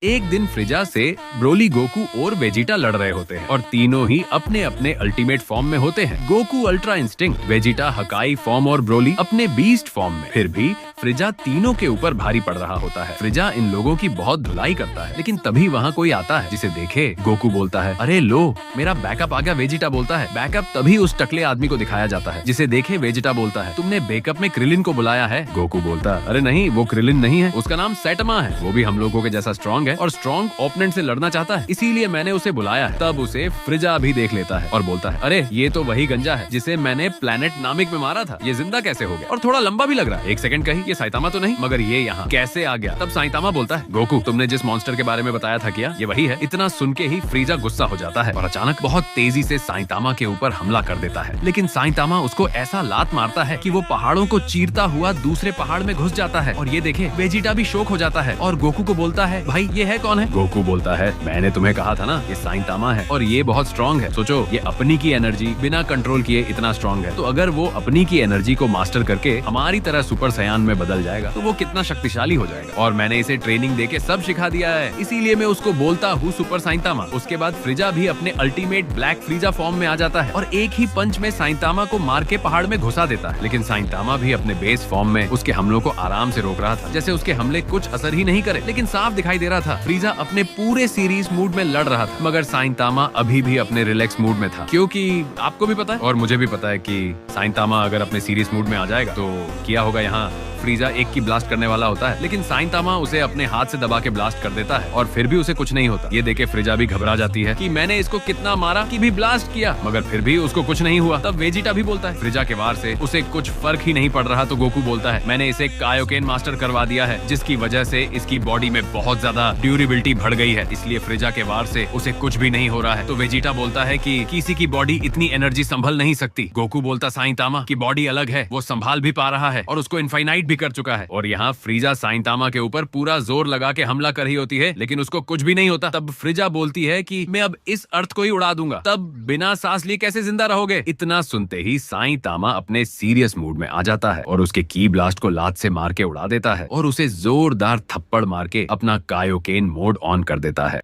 एक दिन फ्रिजा से ब्रोली, गोकू और वेजिटा लड़ रहे होते हैं और तीनों ही अपने अपने अल्टीमेट फॉर्म में होते हैं। गोकू अल्ट्रा इंस्टिंक्ट, वेजिटा हकाई फॉर्म और ब्रोली अपने बीस्ट फॉर्म में। फिर भी फ्रिजा तीनों के ऊपर भारी पड़ रहा होता है। फ्रिजा इन लोगों की बहुत धुलाई करता है, लेकिन तभी वहाँ कोई आता है जिसे देखे गोकू बोलता है, अरे लो मेरा बैकअप आ गया। वेजिटा बोलता है, बैकअप तभी उस टकले आदमी को दिखाया जाता है जिसे देखे वेजिटा बोलता है, तुमने बैकअप में क्रिलिन को बुलाया है। गोकू बोलता है, अरे नहीं वो क्रिलिन नहीं है, उसका नाम सैटमा है, वो भी हम लोगों के जैसा स्ट्रॉन्ग है और स्ट्रॉन्ग ओपोनेंट से लड़ना चाहता है, इसीलिए मैंने उसे बुलाया है। तब उसे फ्रिजा भी देख लेता है और बोलता है, अरे ये तो वही गंजा है जिसे मैंने प्लेनेट नामिक में मारा था, ये जिंदा कैसे हो गया और थोड़ा लंबा भी लग रहा है। एक सेकंड कहीं ये साइतामा तो नहीं, मगर ये यहाँ कैसे आ गया? तब साइतामा बोलता है, गोकू तुमने जिस मॉन्स्टर के बारे में बताया था क्या ये वही है? इतना सुन के ही फ्रिजा गुस्सा हो जाता है और अचानक बहुत तेजी से साइतामा के ऊपर हमला कर देता है, लेकिन साइतामा उसको ऐसा लात मारता है कि वो पहाड़ों को चीरता हुआ दूसरे पहाड़ में घुस जाता है। और ये देखे वेजिटा भी शॉक हो जाता है और गोकू को बोलता है, भाई ये है कौन है? गोकू बोलता है, मैंने तुम्हें कहा था ना ये साइतामा है और ये बहुत स्ट्रॉन्ग है। सोचो ये अपनी की एनर्जी बिना कंट्रोल किए इतना स्ट्रॉन्ग है, तो अगर वो अपनी की एनर्जी को मास्टर करके हमारी तरह सुपर सयान में बदल जाएगा तो वो कितना शक्तिशाली हो जाएगा। और मैंने इसे ट्रेनिंग देके सब सिखा दिया है, इसीलिए मैं उसको बोलता हूँ सुपर साइतामा। उसके बाद फ्रिजा भी अपने अल्टीमेट ब्लैक फ्रिजा फॉर्म में आ जाता है और एक ही पंच में साइतामा को मार के पहाड़ में घुसा देता है, लेकिन साइतामा भी अपने बेस फॉर्म में उसके हमलों को आराम से रोक रहा था, जैसे उसके हमले कुछ असर ही नहीं करे। लेकिन साफ दिखाई दे रहा था फ्रिजा अपने पूरे सीरीज मूड में लड़ रहा था, मगर साइतामा अभी भी अपने रिलैक्स मूड में था, क्योंकि आपको भी पता है और मुझे भी पता है कि साइतामा अगर अपने सीरियस मूड में आ जाएगा तो क्या होगा। यहाँ फ्रिजा एक की ब्लास्ट करने वाला होता है, लेकिन साइतामा उसे अपने हाथ से दबा के ब्लास्ट कर देता है और फिर भी उसे कुछ नहीं होता। ये देखे फ्रिजा भी घबरा जाती है कि मैंने इसको कितना मारा कि भी ब्लास्ट किया, मगर फिर भी उसको कुछ नहीं हुआ। तब वेजिटा भी बोलता है फ्रिजा के वार से उसे कुछ फर्क ही नहीं पड़ रहा, तो गोकू बोलता है, मैंने इसे कायोकेन मास्टर करवा दिया है, जिसकी वजह से इसकी बॉडी में बहुत ज्यादा ड्यूरेबिलिटी बढ़ गई है, इसलिए फ्रिजा के वार से उसे कुछ भी नहीं हो रहा है। तो वेजिटा बोलता है कि किसी की बॉडी इतनी एनर्जी संभल नहीं सकती। गोकू बोलता साइतामा की बॉडी अलग है, वो संभाल भी पा रहा है और उसको इनफाइनाइट भी कर चुका है। और यहाँ फ्रिजा साइतामा के ऊपर पूरा जोर लगा के हमला कर रही होती है, लेकिन उसको कुछ भी नहीं होता। तब फ्रिजा बोलती है कि मैं अब इस अर्थ को ही उड़ा दूंगा। तब बिना सांस लिए कैसे जिंदा रहोगे? इतना सुनते ही साइतामा अपने सीरियस मूड में आ जाता है और उसके की ब्लास्ट को लात से मार के उड़ा देता है और उसे जोरदार थप्पड़ मार के अपना कायोकेन मोड ऑन कर देता है।